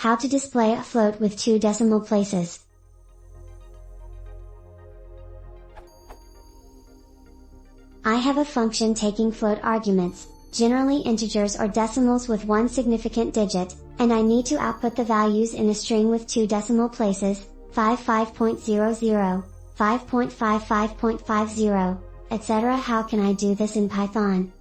How to display a float with 2 decimal places. I have a function taking float arguments, generally integers or decimals with one significant digit, and I need to output the values in a string with 2 decimal places, 5.00, 5.55.50, etc. How can I do this in Python?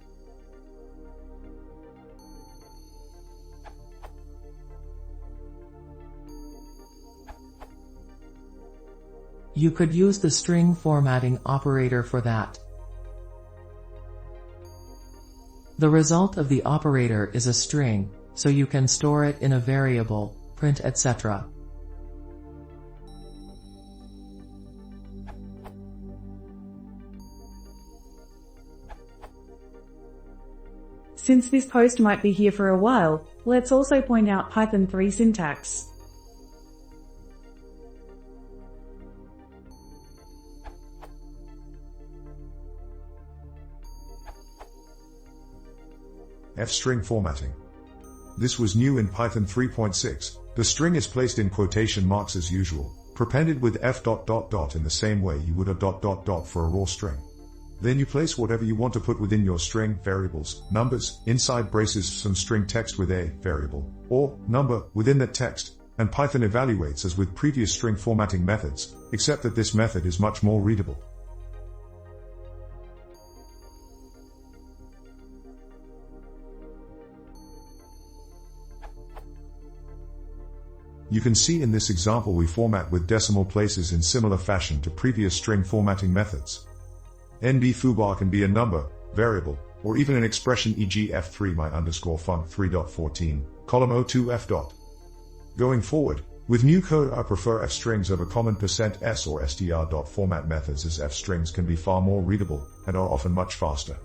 You could use the string formatting operator for that. The result of the operator is a string, so you can store it in a variable, print etc. Since this post might be here for a while, let's also point out Python 3 syntax. F-string formatting. This was new in Python 3.6. The string is placed in quotation marks as usual, prepended with f ... in the same way you would a ... for a raw string. Then you place whatever you want to put within your string, variables, numbers, inside braces some string text with a variable, or number, within that text, and Python evaluates as with previous string formatting methods, except that this method is much more readable. You can see in this example we format with decimal places in similar fashion to previous string formatting methods. NB foobar can be a number, variable, or even an expression, e.g. f3 my underscore func 3.14, column 02 f. Going forward, with new code I prefer f strings over common %s or str. Format methods, as f strings can be far more readable, and are often much faster.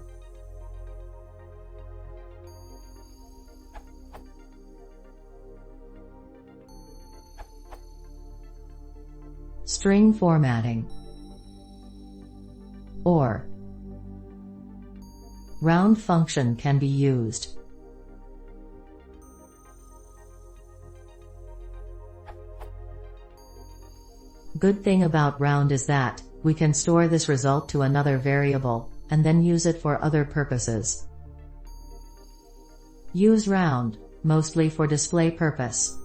String formatting, or round function can be used. Good thing about round is that we can store this result to another variable, and then use it for other purposes. Use round, mostly for display purpose.